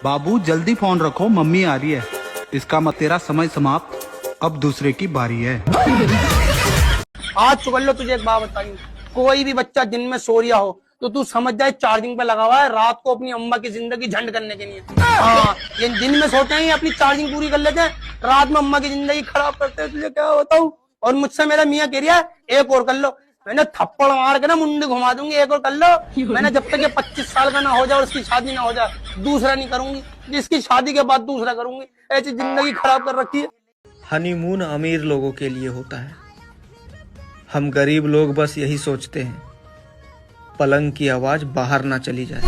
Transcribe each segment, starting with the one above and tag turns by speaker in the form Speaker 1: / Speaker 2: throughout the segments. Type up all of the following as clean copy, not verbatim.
Speaker 1: बाबू जल्दी फोन रखो, मम्मी आ रही है। इसका मत तेरा समय समाप्त, अब दूसरे की बारी है।
Speaker 2: आज चुकर लो, तुझे एक बात बताई, कोई भी बच्चा दिन में सो रिया हो तो तू समझ जाए चार्जिंग पे लगा हुआ है, रात को अपनी अम्मा की जिंदगी झंड करने के लिए। हाँ, ये दिन में सोते हैं अपनी चार्जिंग पूरी कर लेते हैं, रात में अम्मा की जिंदगी खराब करते हैं। तुझे क्या बताऊं। और मुझसे मेरा मियाँ कह रहा है एक और कर लो, मैंने थप्पड़ मार के ना मुंडी घुमा दूंगी, एक और कर लो। मैंने जब तक ये 25 साल का ना हो जाए और उसकी शादी ना हो जाए, दूसरा नहीं करूंगी। जिसकी शादी के बाद दूसरा करूंगी, ऐसी जिंदगी खराब कर रखी है।
Speaker 3: हनीमून अमीर लोगों के लिए होता है, हम गरीब लोग बस यही सोचते हैं पलंग की आवाज बाहर ना चली जाए।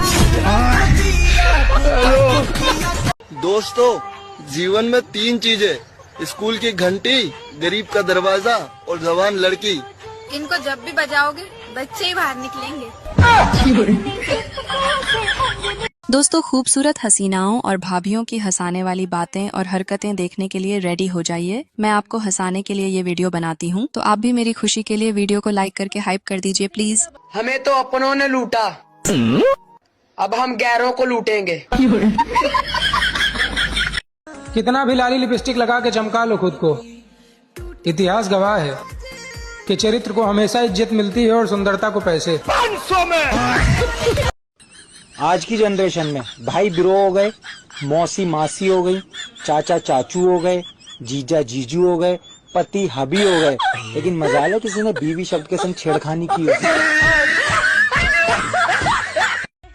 Speaker 4: दोस्तों, जीवन में 3 चीजें, स्कूल की घंटी, गरीब का दरवाजा और जवान लड़की।
Speaker 5: इनको जब भी बजाओगे बच्चे ही बाहर निकलेंगे।
Speaker 6: दोस्तों, खूबसूरत हसीनाओं और भाभियों की हंसाने वाली बातें और हरकतें देखने के लिए रेडी हो जाइए। मैं आपको हंसाने के लिए ये वीडियो बनाती हूँ, तो आप भी मेरी खुशी के लिए वीडियो को लाइक करके हाइप कर दीजिए प्लीज।
Speaker 2: हमें तो अपनों ने लूटा, अब हम गैरों को लूटेंगे।
Speaker 7: कितना भी लाली लिपस्टिक लगा के चमका लो खुद को, इतिहास गवाह है कि चरित्र को हमेशा इज्जत मिलती है और सुंदरता को पैसे।
Speaker 2: 500 में
Speaker 8: आज की जनरेशन में भाई ब्रो हो गए, मौसी मासी हो गई, चाचा चाचू हो गए, जीजा जीजू हो गए, पति हबी हो गए, लेकिन मजाल है किसी ने बीवी शब्द के संग छेड़खानी की हो।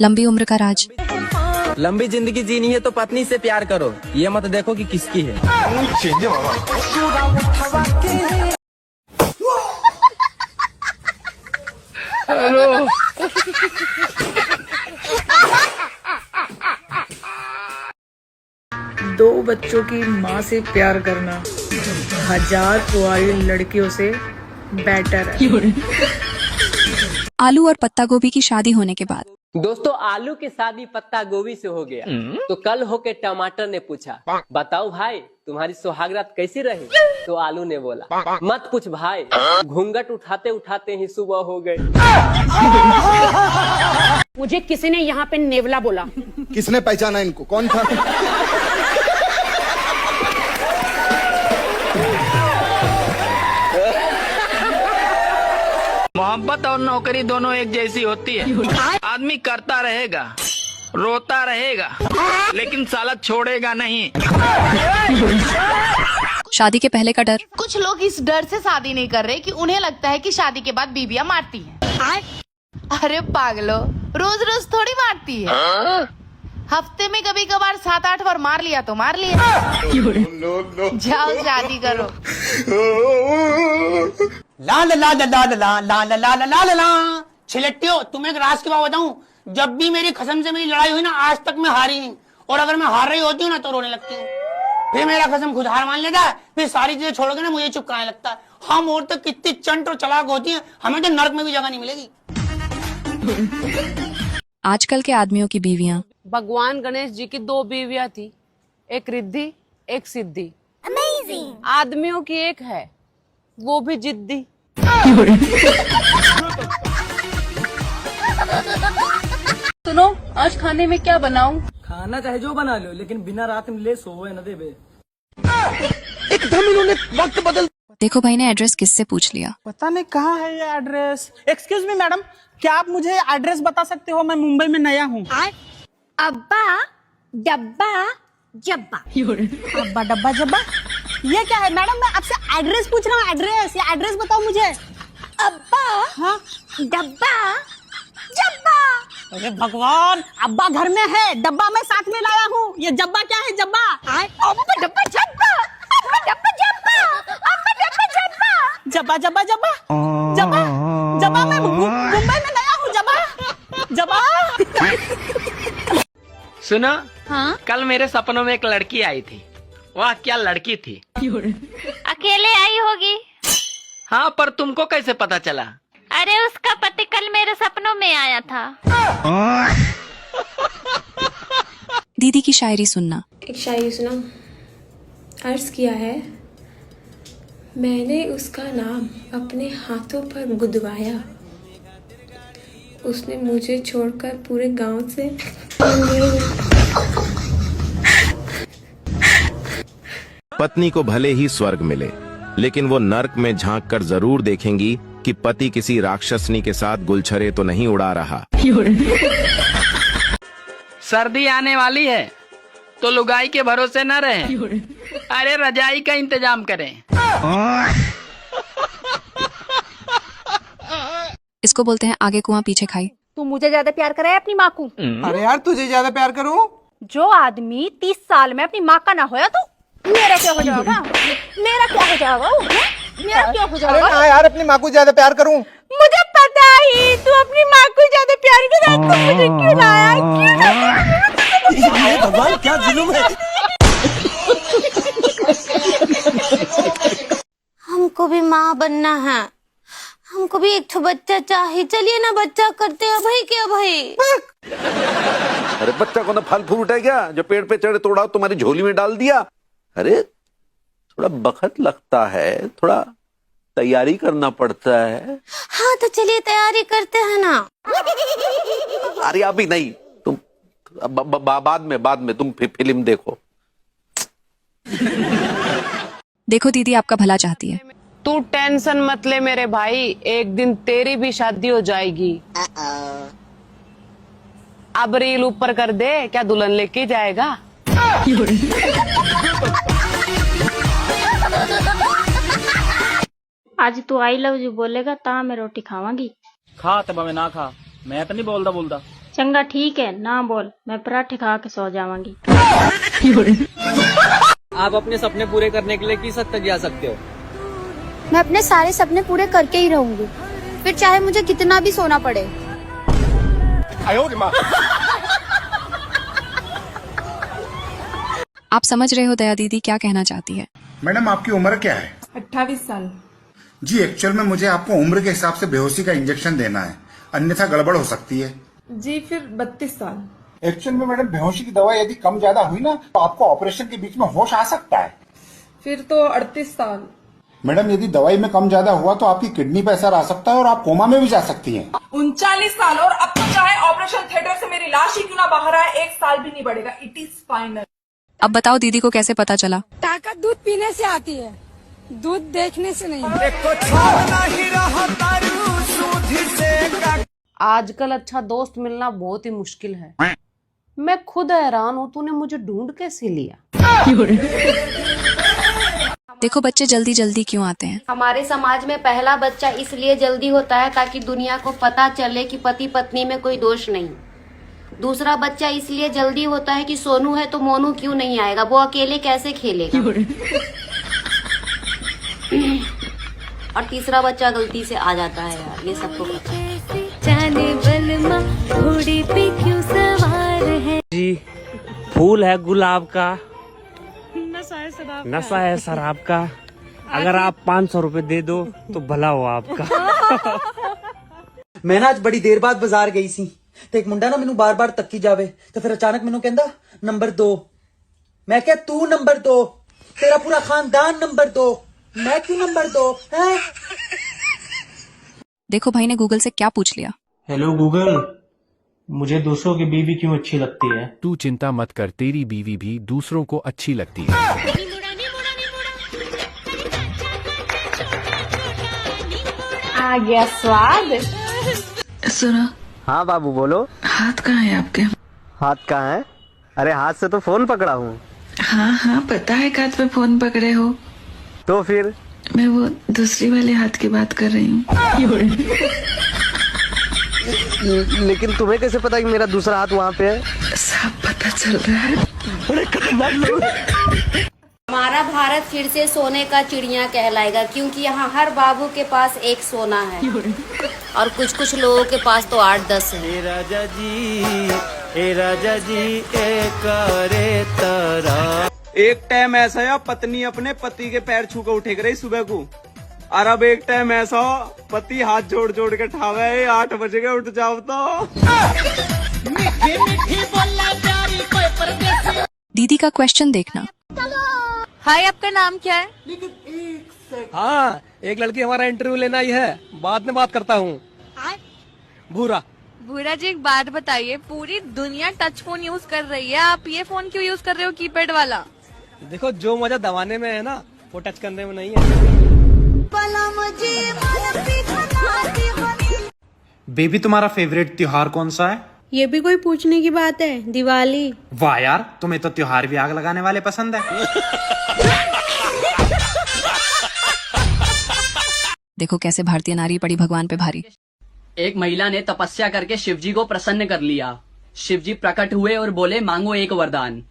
Speaker 6: लंबी उम्र का राज।
Speaker 3: लंबी जिंदगी जीनी है तो पत्नी से प्यार करो, ये मत देखो कि किसकी है।
Speaker 2: हेलो।
Speaker 9: दो बच्चों की माँ से प्यार करना 1000 कुंवारी लड़कियों से बेटर है।
Speaker 6: आलू और पत्ता गोभी की शादी होने के बाद
Speaker 10: दोस्तों, आलू की शादी पत्ता गोभी से हो गया तो कल होके टमाटर ने पूछा, बताओ भाई तुम्हारी सुहागरात कैसी रही? तो आलू ने बोला, मत पूछ भाई, घूंघट उठाते उठाते ही सुबह हो गई।
Speaker 11: मुझे किसी ने यहाँ पे नेवला बोला।
Speaker 4: किसने पहचाना इनको, कौन था?
Speaker 12: मोहब्बत और नौकरी दोनों एक जैसी होती है। आदमी करता रहेगा, रोता रहेगा, लेकिन साला छोड़ेगा नहीं।
Speaker 6: शादी के पहले का डर।
Speaker 5: कुछ लोग इस डर से शादी नहीं कर रहे कि उन्हें लगता है कि शादी के बाद बीबियां मारती हैं। अरे पागलो, रोज रोज थोड़ी मारती है, हफ्ते में कभी कभार 7-8 बार मार लिया तो मार लिया। जाओ शादी करो।
Speaker 2: ला ला ला ला ला ला ला ला ला ला ला ला। छिलट्टियों, तुम्हें एक राज की बात बताऊं, जब भी मेरी कसम से मेरी लड़ाई हुई ना, आज तक मैं हारी नहीं, और अगर मैं हार रही होती हूँ ना तो रोने लगती हूँ। फिर मेरा कसम खुद हार मान लेता है, फिर सारी चीजें छोड़ के ना मुझे चुप कराने लगता है। हम औरतें कितनी चंट और चालाक होती हैं, हमें तो नर्क में भी जगह नहीं मिलेगी।
Speaker 6: आजकल के आदमियों की बीवियां।
Speaker 11: भगवान गणेश जी की 2 बीवियां थी, एक रिद्धि एक सिद्धि। अमेजिंग। आदमियों की एक है, वो भी जिद्दी। सुनो, आज खाने में क्या बनाऊं?
Speaker 3: खाना चाहे जो बना लो, लेकिन बिना रात में ले सोए न देबे।
Speaker 2: एकदम इन्होंने वक्त बदल।
Speaker 6: देखो भाई ने एड्रेस किससे पूछ लिया।
Speaker 7: पता नहीं कहाँ है ये एड्रेस। एक्सक्यूज मी मैडम, क्या आप मुझे एड्रेस बता सकते हो? मैं मुंबई में नया हूँ।
Speaker 5: अब्बा डब्बा जब्बा।
Speaker 7: अब्बा डब्बा जब्बा, ये क्या है मैडम? मैं आपसे एड्रेस पूछ रहा हूँ, एड्रेस, ये एड्रेस बताओ मुझे।
Speaker 5: अब्बा
Speaker 7: हाँ?
Speaker 5: डब्बा जब्बा।
Speaker 7: अरे भगवान, अब्बा घर में है, डब्बा मैं साथ में लाया हूँ। ये जब्बा क्या है? जब्बा।
Speaker 5: अब्बा डब्बा जब्बा, अब्बा डब्बा जब्बा, अब्बा डब्बा जब्बा।
Speaker 7: जब्बा जब्बा जब्बा जब्बा जब्बा, मैं मुंबई में नया हूँ। जब्बा जब्बा।
Speaker 12: सुनो,
Speaker 5: हाँ?
Speaker 12: कल मेरे सपनों में एक लड़की आई थी। वाह क्या लड़की थी।
Speaker 5: अकेले आई होगी।
Speaker 12: हाँ, पर तुमको कैसे पता चला?
Speaker 5: अरे उसका पति कल मेरे सपनों में आया था।
Speaker 6: दीदी की शायरी सुनना।
Speaker 13: एक शायरी सुना। अर्ज किया है, मैंने उसका नाम अपने हाथों पर गुदवाया, उसने मुझे छोड़कर पूरे गांव से
Speaker 14: पत्नी को भले ही स्वर्ग मिले, लेकिन वो नर्क में झांक कर जरूर देखेंगी कि पति किसी राक्षसनी के साथ गुलछरे तो नहीं उड़ा रहा।
Speaker 12: सर्दी आने वाली है तो लुगाई के भरोसे न रहें। अरे रजाई का इंतजाम करें।
Speaker 6: इसको बोलते हैं आगे कुआं पीछे खाई।
Speaker 11: तू मुझे ज्यादा प्यार करे अपनी माँ को?
Speaker 2: अरे यार तुझे ज्यादा प्यार करूं?
Speaker 11: जो आदमी 30 साल में अपनी माँ का ना होया तो मेरा क्या हो जाएगा? मेरा क्या हो जाएगा? मेरा क्या हो जाएगा?
Speaker 2: अरे यार अपनी माँ को ज्यादा प्यार करूं?
Speaker 11: मुझे पता ही तू अपनी माँ को ज्यादा प्यार कर रहा है। मुझे क्यों लाया? क्यों
Speaker 8: भगवान क्या जुल्म है।
Speaker 13: हमको भी माँ बनना है, हमको भी एक बच्चा चाहिए। चलिए ना बच्चा करते हैं भाई। क्या भाई?
Speaker 15: अरे बच्चा को ना फल फ्रूट है क्या जो पेड़ पे चढ़े तोड़ा तुम्हारी झोली में डाल दिया? अरे थोड़ा वक्त लगता है, थोड़ा तैयारी करना पड़ता है।
Speaker 13: हाँ तो चलिए तैयारी करते हैं ना।
Speaker 15: अरे अभी नहीं, तुम बाद में तुम फिल्म देखो।
Speaker 6: देखो दीदी आपका भला चाहती है।
Speaker 11: तू टेंशन मत ले मेरे भाई, एक दिन तेरी भी शादी हो जाएगी। अब रील ऊपर कर दे, क्या दुल्हन लेके जाएगा?
Speaker 16: आज तू आई लव यू बोलेगा ता मैं रोटी खावांगी।
Speaker 12: खा तब मैं ना खा, मैं तो नहीं बोलता।
Speaker 16: चंगा ठीक है ना बोल, मैं पराठे खा के सो जावांगी।
Speaker 10: आप अपने सपने पूरे करने के लिए किस हद तक जा सकते हो?
Speaker 13: मैं अपने सारे सपने पूरे करके ही रहूंगी, फिर चाहे मुझे कितना भी सोना पड़े।
Speaker 6: आप समझ रहे हो दया दीदी क्या कहना चाहती है?
Speaker 17: मैडम आपकी उम्र क्या है?
Speaker 9: 28 साल।
Speaker 17: जी एक्चुअल में मुझे आपको उम्र के हिसाब से बेहोशी का इंजेक्शन देना है, अन्यथा गड़बड़ हो सकती है।
Speaker 9: जी फिर 32 साल।
Speaker 17: एक्चुअल में मैडम बेहोशी की दवा यदि कम ज्यादा हुई ना तो आपको ऑपरेशन के बीच में होश आ सकता है।
Speaker 9: फिर तो 38 साल।
Speaker 17: मैडम यदि दवाई में कम ज्यादा हुआ तो आपकी किडनी पे असर आ सकता है और आप कोमा में भी जा सकती हैं।
Speaker 9: 39 साल और अब तो चाहे ऑपरेशन थिएटर से मेरी लाश ही क्यों ना बाहर आए, 1 साल भी नहीं बढ़ेगा। It is final.
Speaker 6: अब बताओ दीदी को कैसे पता चला?
Speaker 16: ताकत दूध पीने से आती है, दूध देखने से नहीं।
Speaker 11: आजकल अच्छा दोस्त मिलना बहुत ही मुश्किल है। मैं खुद हैरान हूँ तूने मुझे ढूंढ कैसे लिया।
Speaker 6: देखो बच्चे जल्दी जल्दी क्यों आते हैं।
Speaker 13: हमारे समाज में पहला बच्चा इसलिए जल्दी होता है ताकि दुनिया को पता चले कि पति पत्नी में कोई दोष नहीं। दूसरा बच्चा इसलिए जल्दी होता है कि सोनू है तो मोनू क्यों नहीं आएगा, वो अकेले कैसे खेलेगा। और तीसरा बच्चा गलती से आ जाता है यार, ये सबको पता है। जाने बलमा घोड़े पे क्यों सवार है।
Speaker 18: जी फूल है गुलाब का,
Speaker 11: नशा
Speaker 18: है शराब का। अगर आप 500 रुपए दे दो तो भला हो आपका।
Speaker 8: मैं ना आज बड़ी देर बाद बाजार गई सी तो एक मुंडा ना मैनू बार बार तक्की जावे तो फिर अचानक मैनू कहंदा नंबर 2। मैं क्या तू नंबर 2, तेरा पूरा खानदान नंबर 2, मैं क्यों नंबर 2 है?
Speaker 6: देखो भाई ने गूगल से क्या पूछ लिया।
Speaker 19: हेलो गूगल, मुझे दूसरों की बीवी क्यों अच्छी लगती है?
Speaker 20: तू चिंता मत कर, तेरी बीवी भी दूसरों को अच्छी लगती है।
Speaker 16: आ गया स्वाद।
Speaker 10: सुनो। हाँ बाबू बोलो।
Speaker 9: हाथ कहाँ है आपके?
Speaker 10: हाथ कहाँ है? अरे हाथ से तो फोन पकड़ा हूँ।
Speaker 9: हाँ हाँ पता है हाथ पे फोन पकड़े हो।
Speaker 10: तो फिर
Speaker 9: मैं वो दूसरी वाले हाथ की बात कर रही हूँ।
Speaker 10: लेकिन तुम्हें कैसे पता कि मेरा दूसरा हाथ वहाँ पे है?
Speaker 9: सब पता चल रहा है।
Speaker 10: अरे खतरनाक लोग।
Speaker 13: हमारा भारत फिर से सोने का चिड़िया कहलाएगा क्योंकि यहाँ हर बाबू के पास एक सोना है और कुछ कुछ लोगों के पास तो 8-10 है।
Speaker 3: ए राजा जी एक रे तारा।
Speaker 21: एक टाइम ऐसा है पत्नी अपने पति के पैर छू कर उठे रही सुबह को, और अब एक टाइम ऐसा पति हाथ जोड़ जोड़ के ठावे 8 बजे के उठ जाओ तो।
Speaker 6: दीदी का क्वेश्चन देखना।
Speaker 11: हाय आपका नाम क्या है?
Speaker 3: हाँ एक लड़की हमारा इंटरव्यू लेना आई है, बाद में बात करता हूँ। भूरा।
Speaker 11: भूरा जी एक बात बताइए, पूरी दुनिया टच फोन यूज कर रही है, आप ये फोन क्यों यूज कर रहे हो कीपैड वाला?
Speaker 10: देखो जो मजा दबाने में है ना वो टच करने में नहीं है।
Speaker 19: बेबी तुम्हारा फेवरेट त्योहार कौन सा है?
Speaker 16: ये भी कोई पूछने की बात है? दिवाली।
Speaker 19: वाह यार, तुम्हें तो त्योहार भी आग लगाने वाले पसंद है।
Speaker 6: देखो कैसे भारतीय नारी पड़ी भगवान पे भारी।
Speaker 10: एक महिला ने तपस्या करके शिवजी को प्रसन्न कर लिया। शिवजी प्रकट हुए और बोले मांगो एक वरदान।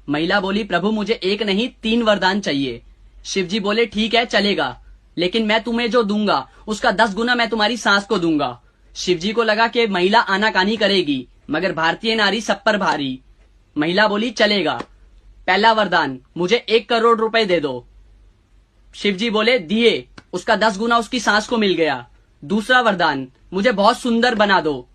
Speaker 10: महिला बोली प्रभु मुझे एक नहीं 3 वरदान चाहिए। शिवजी बोले ठीक है चलेगा, लेकिन मैं तुम्हें जो दूंगा उसका 10 गुना मैं तुम्हारी सास को दूंगा। शिवजी को लगा कि महिला आनाकानी करेगी, मगर भारतीय नारी सब पर भारी। महिला बोली चलेगा। पहला वरदान मुझे 1 करोड़ रुपए दे दो। शिवजी बोले दिए, उसका 10 गुना उसकी सास को मिल गया। दूसरा वरदान मुझे बहुत सुंदर बना दो।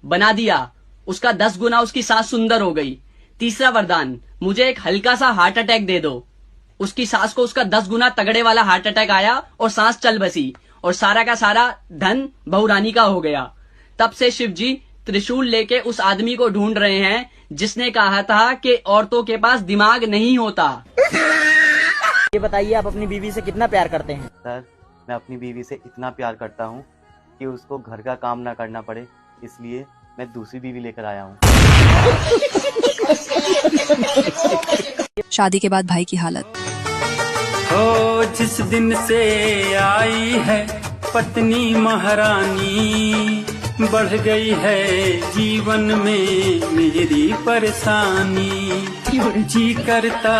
Speaker 10: बना दिया, उसका 10 गुना उसकी सास सुंदर हो गई। तीसरा वरदान मुझे एक हल्का सा हार्ट अटैक दे दो। उसकी सास को उसका 10 गुना तगड़े वाला हार्ट अटैक आया और सांस चल बसी और सारा का सारा धन बहू रानी का हो गया। तब से शिवजी त्रिशूल लेके उस आदमी को ढूंढ रहे हैं जिसने कहा था कि औरतों के पास दिमाग नहीं होता। ये बताइए आप अपनी बीवी से कितना प्यार करते हैं?
Speaker 1: सर मैं अपनी बीवी से इतना प्यार करता हूँ कि उसको घर का काम ना करना पड़े, इसलिए मैं दूसरी बीवी लेकर आया हूँ।
Speaker 6: शादी के बाद भाई की हालत।
Speaker 22: हो जिस दिन से आई है पत्नी महारानी, बढ़ गई है जीवन में मेरी परेशानी। जी करता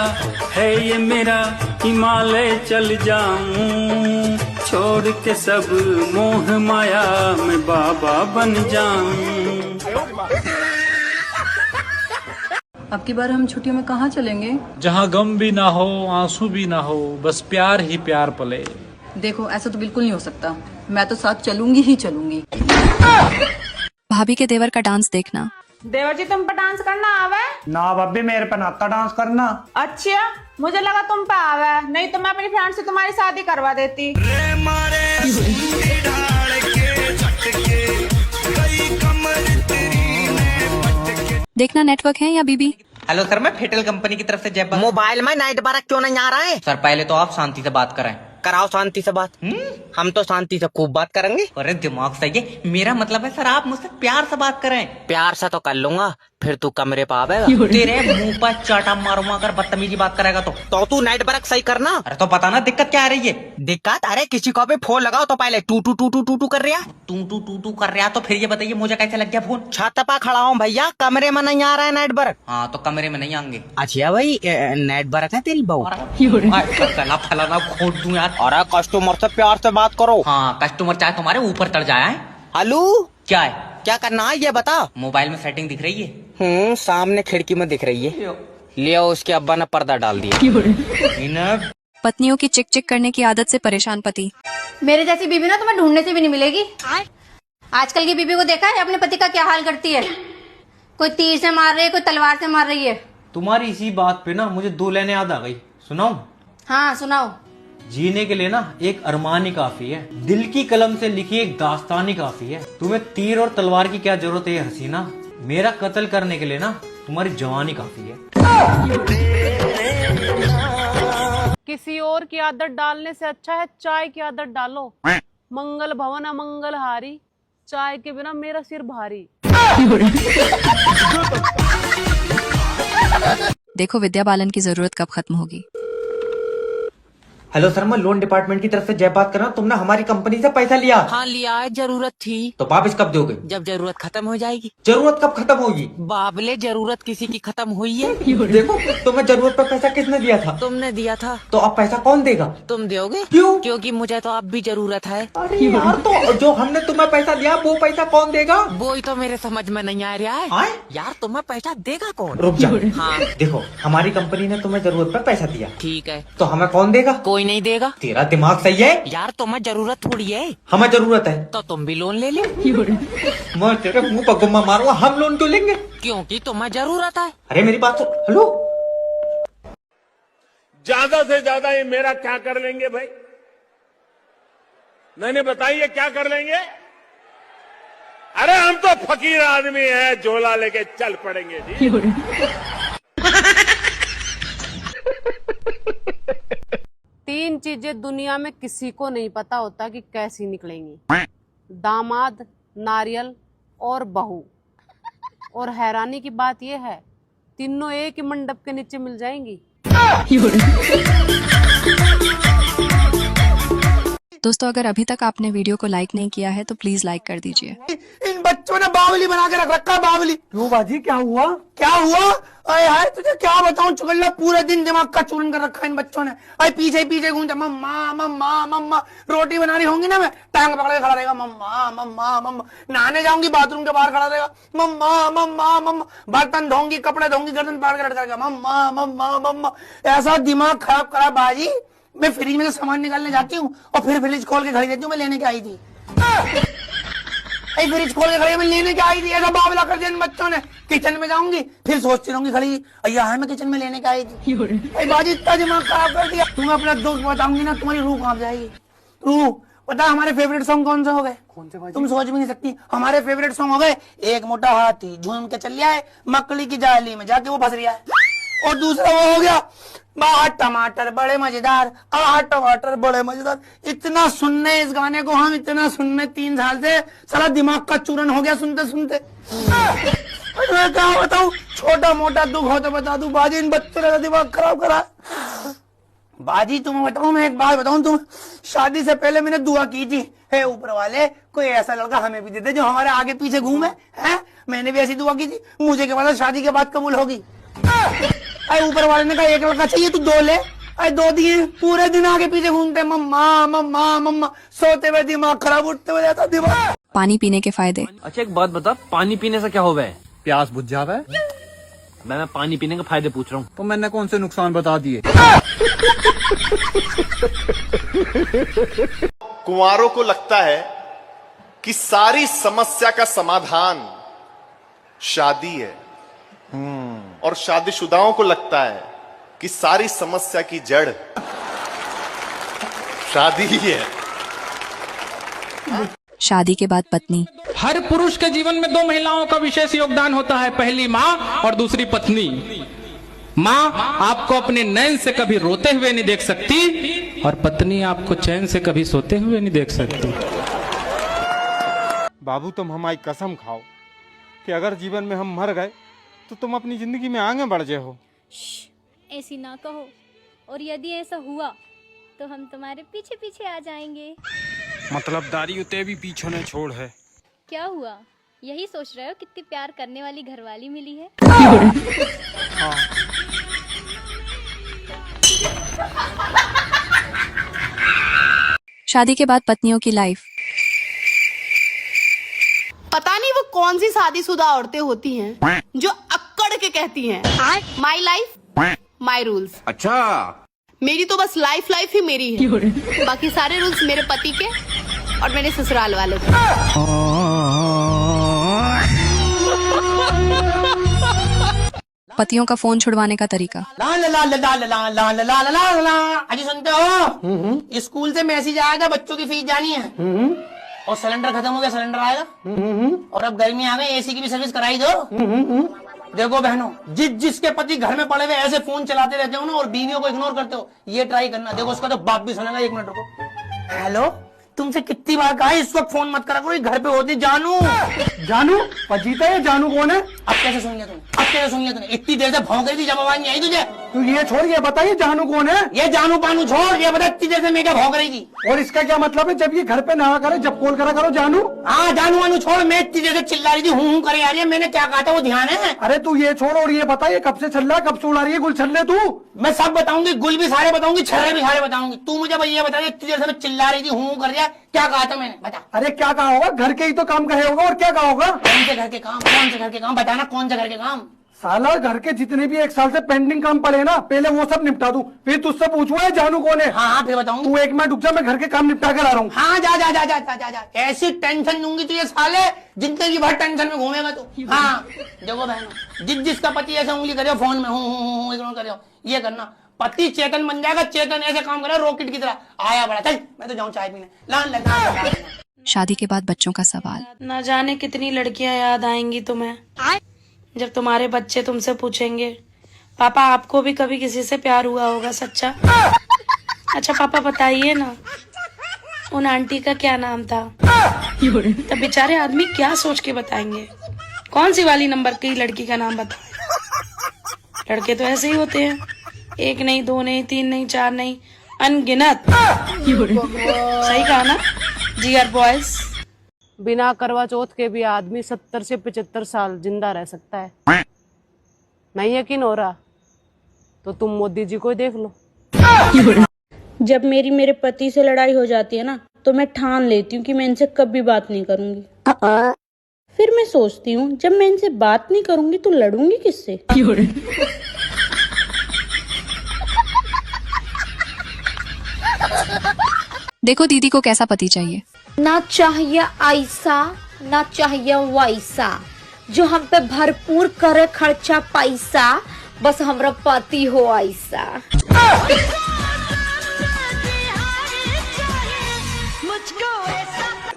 Speaker 22: है ये मेरा हिमालय चल जाऊं, छोड़ के सब मोह माया में बाबा बन जाऊं।
Speaker 11: अब की बार हम छुट्टियों में कहाँ चलेंगे?
Speaker 19: जहाँ गम भी ना हो, आंसू भी ना हो, बस प्यार ही प्यार पले।
Speaker 11: देखो ऐसा तो बिल्कुल नहीं हो सकता, मैं तो साथ चलूंगी ही चलूंगी।
Speaker 6: भाभी के देवर का डांस देखना।
Speaker 11: देवर जी तुम पे डांस करना आवे?
Speaker 19: ना भाभी मेरे पे नाता डांस करना।
Speaker 11: अच्छा मुझे लगा तुम पे आवे, नहीं तो मैं अपनी फ्रेंड से तुम्हारी शादी करवा देती।
Speaker 6: देखना नेटवर्क है या बीबी।
Speaker 3: हेलो सर, मैं फेटल कंपनी की तरफ से जयपाल।
Speaker 10: मोबाइल में नाइट बारह क्यों नहीं आ रहा है?
Speaker 3: सर पहले तो आप शांति से बात करें।
Speaker 10: कराओ शांति से बात। हम तो शांति से खूब बात करेंगे।
Speaker 3: अरे दिमाग सही है, मेरा मतलब है सर आप मुझसे प्यार से बात करें।
Speaker 10: प्यार से तो कर लूंगा, फिर तू कमरे पे आवेगा।
Speaker 3: तेरे मुंह पर चाटा मारूंगा अगर बदतमीजी बात करेगा तो
Speaker 10: तू नाइट बरक सही करना।
Speaker 3: अरे तो बताना दिक्कत क्या आ रही है?
Speaker 10: दिक्कत? अरे किसी को भी फोन लगाओ तो पहले टू टू टू टू टू टू कर रहा।
Speaker 3: टू कर रहा, तो फिर ये बताइए मुझे कैसे लग गया फोन?
Speaker 10: छत पर खड़ा हूँ भैया, कमरे में नहीं आ रहा है नाइट बरक।
Speaker 3: हाँ तो कमरे में नहीं आएंगे।
Speaker 10: अच्छा भाई नाइट बरक है तेरी बहू?
Speaker 3: गला फलाना खोद दूं यार।
Speaker 10: अरे कस्टमर से प्यार से बात करो।
Speaker 3: हाँ कस्टमर चाहे तुम्हारे ऊपर चढ़ जाए।
Speaker 10: हेलो
Speaker 3: क्या है?
Speaker 10: क्या करना है ये बता।
Speaker 3: मोबाइल में सेटिंग दिख रही है?
Speaker 10: सामने खिड़की में दिख रही है। लिया उसके अब्बा ने पर्दा डाल दिया।
Speaker 6: पत्नियों की चिक चिक करने की आदत से परेशान पति।
Speaker 13: मेरे जैसी बीबी ना तुम्हें ढूंढने से भी नहीं मिलेगी। आजकल की बीबी को देखा है अपने पति का क्या हाल करती है? कोई तीर से मार रही है, कोई तलवार से मार रही है।
Speaker 3: तुम्हारी इसी बात पे ना मुझे 2 लाइनें याद आ गई, सुनाऊं?
Speaker 13: हाँ सुनाओ।
Speaker 3: जीने के लिए ना एक अरमान ही काफी है, दिल की कलम से लिखी एक दास्तान ही काफी है। तुम्हें तीर और तलवार की क्या जरूरत है हसीना? मेरा कत्ल करने के लिए ना तुम्हारी जवानी काफी है।
Speaker 11: किसी और की आदत डालने से अच्छा है चाय की आदत डालो। मंगल भवन अमंगल हारी, चाय के बिना मेरा सिर भारी।
Speaker 6: देखो विद्या बालन की जरूरत कब खत्म होगी।
Speaker 3: हेलो सर, मैं लोन डिपार्टमेंट की तरफ से जय बात कर रहा हूँ। तुमने हमारी कंपनी से पैसा लिया?
Speaker 10: हाँ लिया है, जरूरत थी।
Speaker 3: तो वापिस कब दोगे?
Speaker 10: जब जरूरत खत्म हो जाएगी।
Speaker 3: जरूरत कब खत्म होगी?
Speaker 10: बाबले जरूरत किसी की खत्म हुई है।
Speaker 3: देखो तुम्हें जरूरत पर पैसा किसने दिया था?
Speaker 10: तुमने दिया था।
Speaker 3: तो अब पैसा कौन देगा?
Speaker 10: तुम दोगे।
Speaker 3: क्यों?
Speaker 10: क्योंकि मुझे तो अब भी जरूरत है।
Speaker 3: अरे यार, तो जो हमने तुम्हें पैसा दिया वो पैसा कौन देगा?
Speaker 10: वो ही तो मेरे समझ में नहीं आ रहा है। यार तुम्हें पैसा देगा कौन?
Speaker 3: रुक जा।
Speaker 10: हाँ
Speaker 3: देखो हमारी कंपनी ने तुम्हें जरूरत पर पैसा दिया।
Speaker 10: ठीक है,
Speaker 3: तो हमें कौन देगा?
Speaker 10: कोई नहीं देगा।
Speaker 3: तेरा दिमाग सही है?
Speaker 10: यार तुम्हें जरूरत थोड़ी है।
Speaker 3: हमें जरूरत है
Speaker 10: तो तुम भी लोन ले लो।
Speaker 3: मैं तेरे मुंह पर गुम्मा मारूंगा। हम लोन क्यों लेंगे?
Speaker 10: क्योंकि तुम्हें जरूरत है।
Speaker 3: अरे मेरी बात सुन। हेलो,
Speaker 23: ज्यादा से ज्यादा ये मेरा क्या कर लेंगे भाई? नहीं बताइए क्या कर लेंगे? अरे हम तो फकीर आदमी हैं, झोला लेके चल पड़ेंगे जी।
Speaker 11: चीजें दुनिया में किसी को नहीं पता होता कि कैसी निकलेंगी। दामाद, नारियल और बहू। और हैरानी की बात यह है, तीनों एक ही मंडप के नीचे मिल जाएंगी।
Speaker 6: दोस्तों अगर अभी तक आपने वीडियो को लाइक नहीं किया है तो प्लीज लाइक कर दीजिए।
Speaker 2: इन बच्चों ने बावली बना के रख रखा है, बावली। क्यों बाजी, क्या हुआ? क्या हुआ? अरे यार तुझे क्या बताऊं चुगल्ला, पूरे दिन दिमाग का चूरन कर रखा है इन बच्चों ने। अरे पीछे पीछे घूमते, मम्मा मम्मा मम्मा। रोटी बनानी होंगी ना, मैं टांग पकड़ के खड़ा रहेगा, मम्मा मम्मा मम्मा। नहाने जाऊंगी बाथरूम के बाहर खड़ा रहेगा, मम्मा मम्मा मम्मा। बर्तन धोंगी, कपड़े धोंगी, गर्दन पाड़ के रहेगा, मम्मा मम्मा मम्मा। ऐसा दिमाग खराब करा बाजी। मैं फ्रिज में से सामान निकालने जाती हूँ और फिर फ्रिज खोल के खड़ी रहती हूँ, मैं लेने के आई थी। फ्रिज खोल के खड़ी मैं लेने के आई थी, ऐसा बावला कर दिया इन बच्चों ने। किचन में जाऊंगी फिर सोचती रहूंगी खड़ी, अय्या है मैं किचन में लेने के आई थी। अरे बाजी इतना दिमाग खराब कर दिया। तुम्हें अपना दोस्त बताऊंगी ना, तुम्हारी रूह कांप जाएगी। रूह पता है हमारे फेवरेट सॉन्ग कौन से हो गए? कौन से? तुम सोच भी नहीं सकती। हमारे फेवरेट सॉन्ग हो गए, एक मोटा हाथी झूम के चल लिया है, मकड़ी की जाली में जाके वो फंस रहा है। और दूसरा वो हो गया, बाहर टमाटर बड़े मजेदार, आह टमाटर बड़े मजेदार। इतना सुनने इस गाने को हम, इतना सुनने 3 साल से, सारा दिमाग का चूरन हो गया सुनते सुनते। मैं क्या बताऊं, छोटा मोटा दुख हो तो बता दूं, बाजी इन बच्चों ने दिमाग खराब करा। बाजी तुम्हें बताऊं, मैं एक बात बताऊं, तुम शादी से पहले मैंने दुआ की थी, हे ऊपर वाले कोई ऐसा लड़का हमें भी दे दे जो हमारे आगे पीछे घूमे। है मैंने भी ऐसी दुआ की थी, मुझे क्या पता शादी के बाद कबूल होगी। अरे ऊपर वाले ने कहा एक लड़का चाहिए, तू 2 ले। अरे 2 दिए, पूरे दिन आगे पीछे घूमते, मम्मा मम्मा मम्मा। सोते हुए दिमाग खराब, उठते हुए जाता दिमाग।
Speaker 6: पानी पीने के फायदे।
Speaker 4: अच्छा एक बात बता, पानी पीने से क्या होगा? प्यास बुझ जावे। मैं पानी पीने के फायदे पूछ रहा हूँ। तो मैंने कौन से नुकसान बता दिए?
Speaker 5: कुंवारों को लगता है कि सारी समस्या का समाधान शादी है, और शादीशुदाओं को लगता है कि सारी समस्या की जड़ शादी ही है।
Speaker 6: शादी के बाद पत्नी।
Speaker 12: हर पुरुष के जीवन में 2 महिलाओं का विशेष योगदान होता है, पहली माँ और दूसरी पत्नी। माँ आपको अपने नैन से कभी रोते हुए नहीं देख सकती, और पत्नी आपको चैन से कभी सोते हुए नहीं देख सकती।
Speaker 7: बाबू तुम हमारी कसम खाओ कि अगर जीवन में हम मर गए तो तुम अपनी जिंदगी में आगे बढ़ जाओ।
Speaker 24: ऐसी ना कहो, और यदि ऐसा हुआ तो हम तुम्हारे पीछे पीछे आ जाएंगे।
Speaker 7: मतलब दारी उते भी पीछे न छोड़ है।
Speaker 24: क्या हुआ, यही सोच रहे हो कितनी प्यार करने वाली घरवाली मिली है?
Speaker 6: शादी के बाद पत्नियों की लाइफ।
Speaker 25: पता नहीं वो कौन सी शादीशुदा औरतें होती हैं जो अक्कड़ के कहती हैं माई लाइफ माई रूल्स।
Speaker 15: अच्छा,
Speaker 25: मेरी तो बस लाइफ ही मेरी है, बाकी सारे रूल्स मेरे पति के और मेरे ससुराल वालों के।
Speaker 6: पतियों का फोन छुड़वाने का तरीका।
Speaker 2: ला ला ला ला ला ला ला ला ला ला ला। अजी सुनते हो, स्कूल से मैसेज आया था, बच्चों की फीस जानी है, और सिलेंडर खत्म हो गया, सिलेंडर आएगा, और अब गर्मी आ गई, एसी की भी सर्विस कराई दो। देखो बहनों, जिसके पति घर में पड़े हुए ऐसे फोन चलाते रहते हो ना, और बीवियों को इग्नोर करते हो, ये ट्राई करना। देखो उसका तो बाप भी सुनेगा। 1 मिनट रुको। हेलो, तुमसे कितनी बार कहा इस वक्त फोन मत करा करो, घर पे होती। जानू जानू पजीता है, जानू कौन है? अब कैसे सुन लिया तुमने? अब कैसे सुन लिया तुमने? इतनी देर से भौंक रही थी, जब आवाज नहीं आई तुझे। तू ये छोड़, ये बताइए जानू कौन है? ये जानू पानू छोड़, ये बता इतनी देर से मैं क्या भौंक रही थी? और इसका क्या मतलब है? जब ये घर पे नहा करे, जब कॉल करा करो जानू। हाँ जानू वानू छोड़, मैं इतनी देर से चिल्ला रही थी, हूँ करे आ रही है, मैंने क्या कहा था वो ध्यान है? अरे तू ये छोड़ और ये बताइए कब से चल रहा है, कब से उड़ा रही है गुल छल्ले तू? मैं सब बताऊंगी, गुल भी सारे बताऊंगी, छर्रे भी सारे बताऊंगी। तू मुझे भैया बता, इतनी देर से मैं चिल्ला रही थी, हूँ कर रहा, क्या कहा था मैंने? बता। अरे क्या कहा होगा? घर के ही तो काम कहे होगा, और क्या कहा होगा? कौन से घर के काम? कौन से घर के काम? बताना, कौन से घर के काम? साला घर के जितने भी 1 साल से पेंडिंग काम पड़े ना, पहले वो सब निपटा दूं, फिर तुझसे पूछूंगा जानू कौन है। हाँ फिर बताऊं। तू 1 मिनट रुक जा, मैं घर के काम निपटा कर आ रहा हूँ। हाँ जा जा जा जा जा जा जा। ऐसी टेंशन दूंगी तुझे साले, जिंदगी भर टेंशन में घूमेगा तू। हाँ देखो बहनों, जिसका पति ऐसे उंगली करे फोन में, हूँ इग्नोर करे, ये करना, पति चेतन बन जाएगा। चेतन ऐसे काम करे रॉकेट की तरह। आया बड़ा, चल मैं तो जाऊँ चाय पीने। लान लगा।
Speaker 6: शादी के बाद बच्चों का सवाल।
Speaker 24: न जाने कितनी लड़कियां याद आएंगी तुम्हें, जब तुम्हारे बच्चे तुमसे पूछेंगे पापा आपको भी कभी किसी से प्यार हुआ होगा सच्चा?
Speaker 16: अच्छा पापा बताइए ना, उन आंटी का क्या नाम था? तब बेचारे आदमी क्या सोच के बताएंगे, कौन सी वाली नंबर की लड़की का नाम बताए। लड़के तो ऐसे ही होते हैं, 1 नहीं 2 नहीं 3 नहीं 4 नहीं, अनगिनत। सही कहा ना जीआर बॉयज।
Speaker 11: बिना करवा चौथ के भी आदमी 70 से 75 साल जिंदा रह सकता है। नहीं यकीन हो रहा तो तुम मोदी जी को ही देख लो।
Speaker 16: जब मेरी मेरे पति से लड़ाई हो जाती है ना, तो मैं ठान लेती हूँ कि मैं इनसे कभी बात नहीं करूंगी। फिर मैं सोचती हूँ जब मैं इनसे बात नहीं करूंगी तो लड़ूंगी किससे?
Speaker 6: देखो दीदी को कैसा पति चाहिए।
Speaker 13: ना चाहिए ऐसा ना चाहिए वैसा, जो हम पे भरपूर करे खर्चा पैसा, बस हमरा पति हो ऐसा।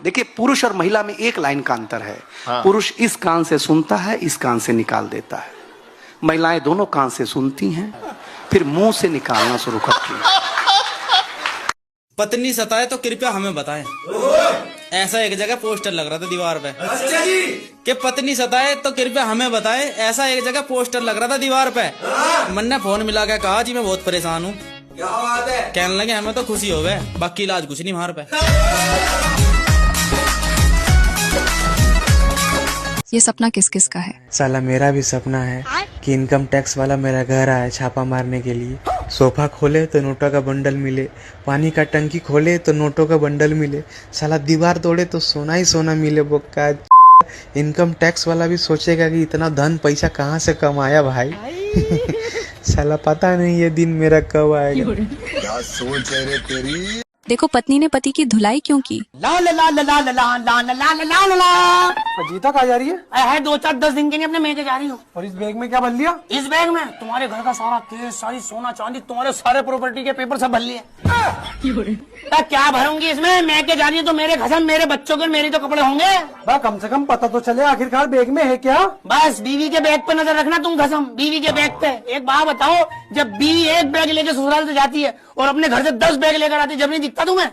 Speaker 2: देखिए, पुरुष और महिला में एक लाइन का अंतर है। पुरुष इस कान से सुनता है, इस कान से निकाल देता है। महिलाएं दोनों कान से सुनती हैं, फिर मुंह से निकालना शुरू करती हैं।
Speaker 3: पत्नी सताए तो कृपया हमें बताएं। ऐसा एक जगह पोस्टर लग रहा था दीवार पे। अच्छा जी। कि पत्नी सताए तो कृपया हमें बताएं, ऐसा एक जगह पोस्टर लग रहा था दीवार पे। मैंने फोन मिला के कहा जी मैं बहुत परेशान हूँ। क्या बात है? कहने लगे हमें तो खुशी हो गए, बाकी इलाज कुछ नहीं मार पे।
Speaker 6: ये सपना किस किस का है?
Speaker 8: साला मेरा भी सपना है कि इनकम टैक्स वाला मेरा घर आए छापा मारने के लिए। सोफा खोले तो नोटों का बंडल मिले, पानी का टंकी खोले तो नोटों का बंडल मिले, साला दीवार तोड़े तो सोना ही सोना मिले। बोका इनकम टैक्स वाला भी सोचेगा कि इतना धन पैसा कहाँ से कमाया भाई। साला पता नहीं ये दिन मेरा कब आएगा।
Speaker 14: क्या सोच है रे तेरी।
Speaker 6: देखो पत्नी ने पति की धुलाई क्यों की।
Speaker 2: ला ला ला ला ला ला ला ला ला ला ला ला। जीता कहाँ जा रही है? 2-4-10 दिन के लिए अपने मेके जा रही हूँ। और इस बैग में क्या भर लिया? इस बैग में तुम्हारे घर का सारा केस, सारी सोना चांदी, तुम्हारे सारे प्रॉपर्टी के पेपर सब भर लिए। क्या भरूंगी इसमें? मेके जा रही है तो मेरे खसम, मेरे बच्चों के मेरी तो कपड़े होंगे।
Speaker 8: कम से कम पता तो चले आखिरकार बैग में है क्या।
Speaker 2: बस बीवी के बैग पे नजर रखना तुम खसम, बीवी के बैग पे। एक बात बताओ, जब बीवी एक बैग लेके ससुराल से जाती है और अपने घर से 10 बैग लेकर आती है, जब नहीं दिखता तुम्हें?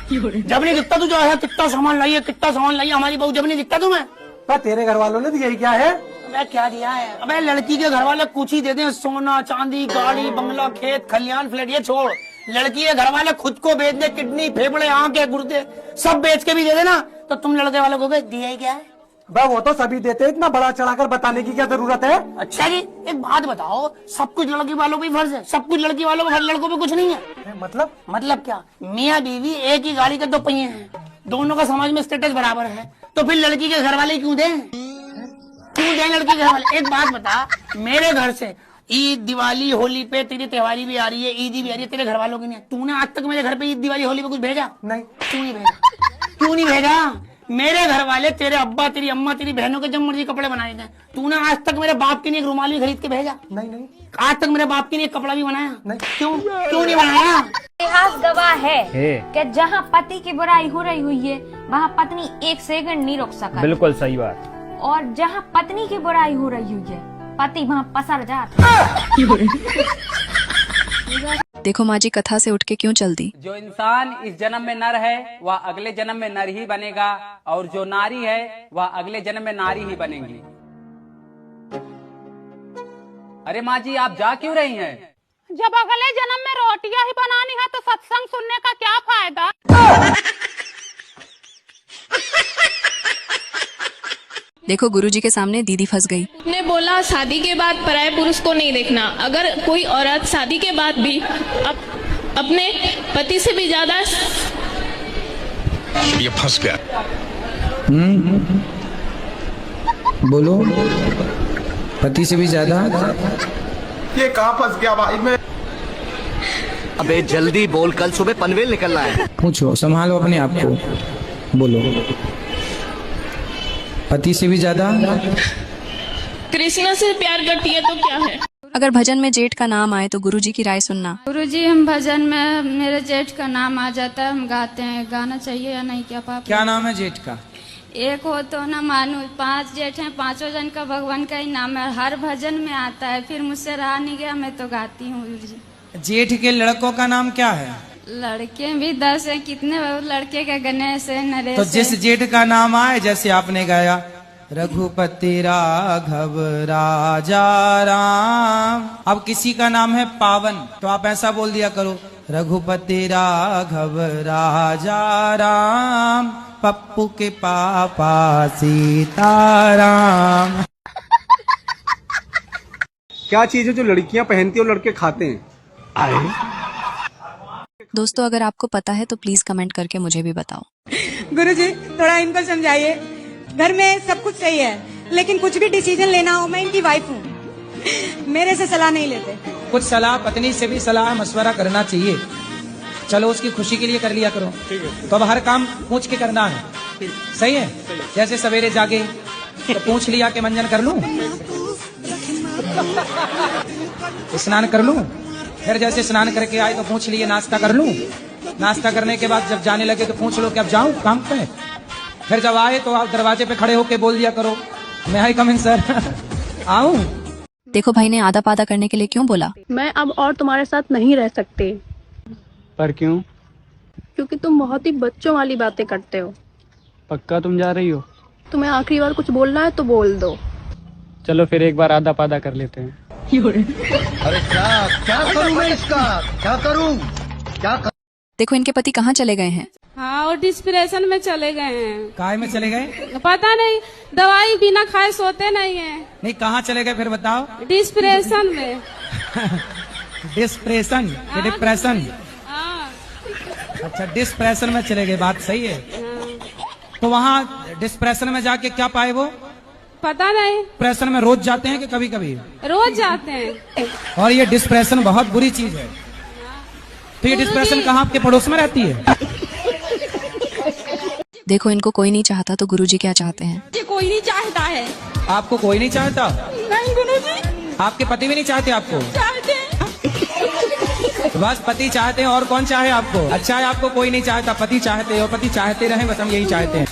Speaker 2: जब नहीं दिखता तू जो है कितना सामान लाइए, कितना सामान लाइए हमारी बहू, जब नहीं दिखता तुम्हें?
Speaker 8: तेरे घर वालों ने दिया क्या है?
Speaker 2: अबे क्या दिया है? अबे लड़की के घर वाले कुछ ही देते हैं, सोना चांदी, गाड़ी, बंगला, खेत खलियान, फ्लैट। ये छोड़, लड़की के घर वाले खुद को बेच दे, किडनी, फेफड़े, आंखें, गुर्दे सब बेच के भी दे देना, तो तुम लड़के वालों को दिया ही क्या है?
Speaker 8: वो तो सभी देते, इतना बड़ा चढ़ाकर बताने की क्या जरूरत है?
Speaker 2: अच्छा जी, एक बात बताओ, सब कुछ लड़की वालों पे फर्ज है, सब कुछ लड़की वालों को, लड़कों पे कुछ नहीं है? मतलब क्या? मियाँ बीवी एक ही गाड़ी के 2 पहिए हैं, दोनों का समाज में स्टेटस बराबर है, तो फिर लड़की के घर वाले क्यों दें? क्यों दें लड़की के घर वाले? एक बात बता, मेरे घर से ईद, दिवाली, होली पे तेरी त्योहारी भी आ रही है, ईदी भी आ रही है, तेरे घर वालों की नहीं। तूने आज तक मेरे घर पे ईद, दिवाली, होली पे कुछ भेजा? नहीं। क्यों नहीं भेजा? क्यों नहीं भेजा? मेरे घर वाले तेरे अब्बा, तेरी अम्मा, तेरी बहनों के जब मर्जी कपड़े बनाए थे। तूने आज तक मेरे बाप के लिए एक रुमाल भी खरीद के भेजा? नहीं। आज तक मेरे बाप के लिए एक कपड़ा भी बनाया? नहीं। क्यों नहीं बनाया?
Speaker 17: इतिहास गवाह है कि जहाँ पति की बुराई हो रही हुई है वहाँ पत्नी 1 सेकंड नहीं रोक सका।
Speaker 4: बिल्कुल सही बात।
Speaker 17: और जहाँ पत्नी की बुराई हो रही हुई है पति वहाँ पसर जाता।
Speaker 6: देखो माँ जी कथा से उठ के क्यों चल दी।
Speaker 18: जो इंसान इस जन्म में नर है वह अगले जन्म में नर ही बनेगा, और जो नारी है वह अगले जन्म में नारी ही बनेगी। अरे माँ जी आप जा क्यों रही हैं?
Speaker 11: जब अगले जन्म में रोटियां ही बनानी है तो सत्संग सुनने का क्या फायदा।
Speaker 6: देखो गुरुजी के सामने दीदी फंस गई।
Speaker 20: ने बोला शादी के बाद पराये पुरुष को नहीं देखना। अगर कोई औरत शादी के बाद भी अपने पति से भी ज्यादा
Speaker 14: ये फंस गया।
Speaker 26: बोलो, पति से भी ज्यादा
Speaker 14: ये कहाँ फंस गया भाई मैं।
Speaker 27: अबे जल्दी बोल, कल सुबह पनवेल निकलना है।
Speaker 26: पूछो, संभालो अपने आप को, बोलो। पति से भी ज्यादा
Speaker 20: कृष्णा से प्यार करती है तो क्या है?
Speaker 6: अगर भजन में जेठ का नाम आए तो गुरुजी की राय सुनना।
Speaker 16: गुरुजी हम भजन में मेरे जेठ का नाम आ जाता है, हम गाते हैं, गाना चाहिए या नहीं क्या पापा?
Speaker 26: क्या नाम है जेठ का?
Speaker 16: एक हो तो ना मानो, 5 जेठ हैं, 5 जन का भगवान का ही नाम है, हर भजन में आता है, फिर मुझसे रहा नहीं गया, मैं तो गाती हूँ गुरुजी।
Speaker 26: जेठ के लड़कों का नाम क्या है?
Speaker 24: लड़के भी 10 हैं, कितने लड़के का गणेश है, नरेश
Speaker 26: तो जिस जेठ का नाम आए, जैसे आपने गाया रघुपति राघव राजा राम, अब किसी का नाम है पावन, तो आप ऐसा बोल दिया करो रघुपति राघव राजा राम, पप्पू के पापा सीताराम।
Speaker 7: क्या चीज है जो लड़कियां पहनती है और लड़के खाते हैं?
Speaker 6: दोस्तों अगर आपको पता है तो प्लीज कमेंट करके मुझे भी बताओ।
Speaker 1: गुरुजी थोड़ा इनको समझाइए, घर में सब कुछ सही है लेकिन कुछ भी डिसीजन लेना हो, मैं इनकी वाइफ हूँ, मेरे से सलाह नहीं लेते।
Speaker 26: कुछ सलाह पत्नी से भी सलाह मशवरा करना चाहिए, चलो उसकी खुशी के लिए कर लिया करो। तो अब हर काम पूछ के करना है, सही है? जैसे सवेरे जागे तो पूछ लिया कि मंजन कर लूं, स्नान कर लूं, फिर जैसे स्नान करके आए तो पूछ लिए नाश्ता कर लूं, नाश्ता करने के बाद जब जाने लगे तो पूछ लो कि अब जाऊं काम पे, फिर जब आए तो आप दरवाजे पे खड़े होके बोल दिया करो मैं आई कम इन सर आऊं।
Speaker 6: देखो भाई ने आधा पादा करने के लिए क्यों बोला?
Speaker 25: मैं अब और तुम्हारे साथ नहीं रह सकती।
Speaker 7: पर क्यों?
Speaker 25: क्योंकि तुम बहुत ही बच्चों वाली बातें करते हो।
Speaker 7: पक्का तुम जा रही हो?
Speaker 25: तुम्हें आखिरी बार कुछ बोलना है तो बोल दो।
Speaker 7: चलो फिर एक बार आधा पादा कर लेते हैं।
Speaker 27: अरे क्या करूं मैं इसका, क्या करूं, क्या करूं?
Speaker 6: देखो इनके पति कहाँ चले गए हैं।
Speaker 11: हाँ, और डिस्प्रेशन में चले गए हैं।
Speaker 26: काय में चले गए?
Speaker 11: पता नहीं, दवाई बिना खाए सोते नहीं है।
Speaker 26: नहीं कहाँ चले गए फिर बताओ?
Speaker 11: डिस्प्रेशन में।
Speaker 26: Depression, depression.
Speaker 11: हाँ।
Speaker 26: अच्छा डिस्प्रेशन में चले गए, बात सही है। तो वहाँ डिस्प्रेशन में जाके क्या पाए वो?
Speaker 11: पता नहीं।
Speaker 26: डिप्रेशन में रोज जाते हैं कि कभी कभी?
Speaker 11: रोज जाते हैं।
Speaker 26: और ये डिस्प्रेशन बहुत बुरी चीज है। तो ये डिस्प्रेशन कहाँ आपके पड़ोस में रहती है?
Speaker 6: देखो इनको कोई नहीं चाहता तो गुरुजी क्या चाहते हैं?
Speaker 1: ये कोई नहीं चाहता है।
Speaker 26: आपको कोई नहीं चाहता?
Speaker 1: नहीं गुरुजी।
Speaker 26: आपके पति भी नहीं चाहते आपको?
Speaker 1: चाहते हैं।
Speaker 26: तो बस पति चाहते हैं और कौन चाहे आपको? अच्छा है आपको कोई नहीं चाहता, पति चाहते हो, पति चाहते रहे, बस हम यही चाहते हैं।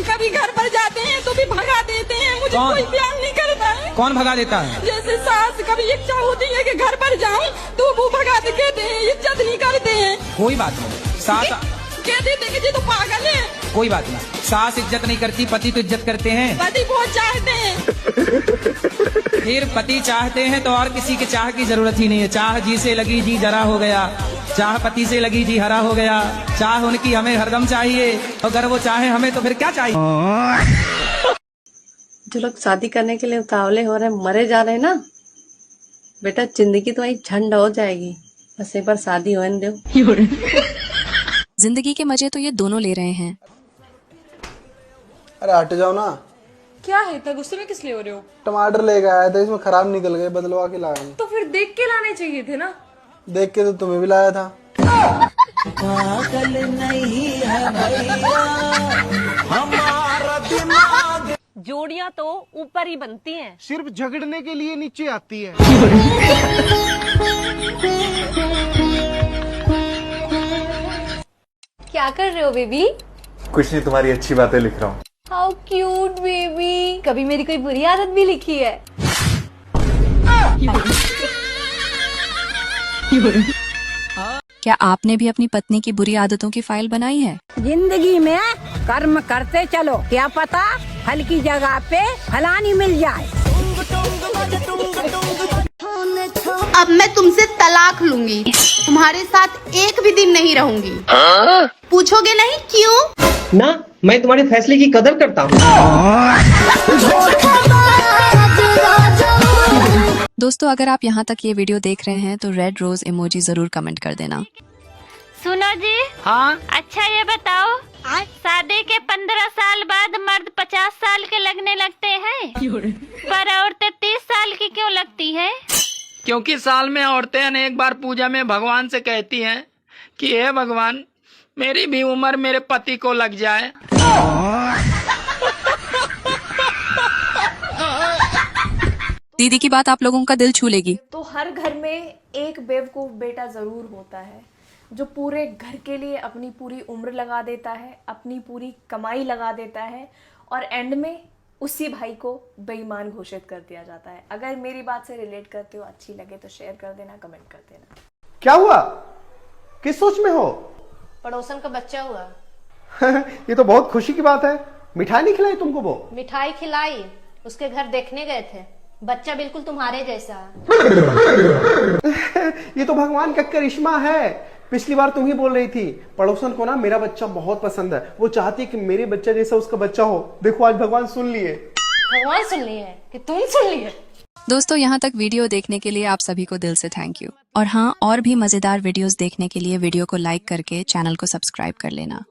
Speaker 1: कभी घर पर जाते हैं तो भी भगा देते हैं, मुझे कोई प्यार नहीं करता है।
Speaker 26: कौन भगा देता है?
Speaker 1: जैसे सास कभी इच्छा होती है कि घर पर जाऊं तो वो भगा के कहते हैं, इज्जत नहीं करते हैं।
Speaker 26: कोई बात नहीं, सास
Speaker 1: कह देते हैं कि जी तो पागल है।
Speaker 26: कोई बात नहीं, सास इज्जत नहीं करती, पति तो इज्जत करते हैं।
Speaker 1: पति बहुत चाहते हैं।
Speaker 26: फिर पति चाहते हैं तो और किसी के चाह की जरूरत ही नहीं है। चाह जी से लगी जी जरा हो गया, चाह पति से लगी जी हरा हो गया, चाह उनकी हमें हरदम चाहिए, अगर वो चाहे हमें तो फिर क्या चाहिए?
Speaker 25: जो लोग शादी करने के लिए उतावले हो रहे हैं, मरे जा रहे हैं ना बेटा, जिंदगी तुम्हारी झंड हो जाएगी, बस एक बार शादी होने दो।
Speaker 6: जिंदगी के मजे तो ये दोनों ले रहे हैं।
Speaker 2: अरे हट जाओ ना।
Speaker 1: क्या है इतना गुस्से में किस लिए हो रहे हो?
Speaker 2: टमाटर लेके आया था, इसमें खराब निकल गए, बदलवा के लाया हूं।
Speaker 1: तो फिर देख के लाने चाहिए थे ना।
Speaker 2: देख के तो तुम्हें भी लाया था।
Speaker 1: पागल नहीं है भैया हमारा दिमाग।
Speaker 9: जोड़ियां तो ऊपर ही बनती हैं,
Speaker 2: सिर्फ झगड़ने के लिए नीचे आती है।
Speaker 24: क्या कर रहे हो बेबी?
Speaker 10: कुछ नहीं, तुम्हारी अच्छी बातें लिख रहा हूँ।
Speaker 24: How cute baby. कभी मेरी कोई बुरी आदत भी लिखी है?
Speaker 6: क्या आपने भी अपनी पत्नी की बुरी आदतों की फाइल बनाई है?
Speaker 19: जिंदगी में कर्म करते चलो, क्या पता फल की जगह पे फलानी मिल जाए।
Speaker 25: अब मैं तुमसे तलाक लूंगी, तुम्हारे साथ एक भी दिन नहीं रहूंगी। पूछोगे नहीं क्यों?
Speaker 21: ना, मैं तुम्हारे फैसले की कदर करता हूँ।
Speaker 6: दोस्तों अगर आप यहाँ तक ये वीडियो देख रहे हैं तो रेड रोज इमोजी जरूर कमेंट कर देना।
Speaker 24: सुनो जी।
Speaker 21: हाँ।
Speaker 24: अच्छा ये बताओ, शादी के 15 साल बाद मर्द 50 साल के लगने लगते हैं, पर औरतें 30 साल की क्यों लगती है?
Speaker 18: क्योंकि साल में औरतें अनेक बार पूजा में भगवान से कहती हैं कि हे भगवान, मेरी भी उम्र मेरे पति को लग जाए।
Speaker 6: दीदी की बात आप लोगों का दिल छू लेगी।
Speaker 22: तो हर घर में एक बेवकूफ बेटा जरूर होता है जो पूरे घर के लिए अपनी पूरी उम्र लगा देता है, अपनी पूरी कमाई लगा देता है, और एंड में उसी भाई को बेईमान घोषित कर दिया जाता है। अगर मेरी बात से रिलेट करते हो, अच्छी लगे तो शेयर कर देना, कमेंट कर देना।
Speaker 2: क्या हुआ?
Speaker 27: किस सोच में हो?
Speaker 3: पड़ोसन का बच्चा हुआ।
Speaker 27: ये तो बहुत खुशी की बात है। मिठाई नहीं खिलाई तुमको वो?
Speaker 3: मिठाई खिलाई, उसके घर देखने गए थे, बच्चा बिल्कुल तुम्हारे जैसा।
Speaker 27: ये तो भगवान का करिश्मा है। पिछली बार तुम ही बोल रही थी पड़ोसन को ना मेरा बच्चा बहुत पसंद है, वो चाहती है कि मेरे बच्चा जैसा उसका बच्चा हो। देखो आज भगवान सुन लिए।
Speaker 3: भगवान सुन लिए कि तुम सुन लिए?
Speaker 6: दोस्तों यहाँ तक वीडियो देखने के लिए आप सभी को दिल से थैंक यू। और हाँ, और भी मजेदार वीडियोस देखने के लिए वीडियो को लाइक करके चैनल को सब्सक्राइब कर लेना।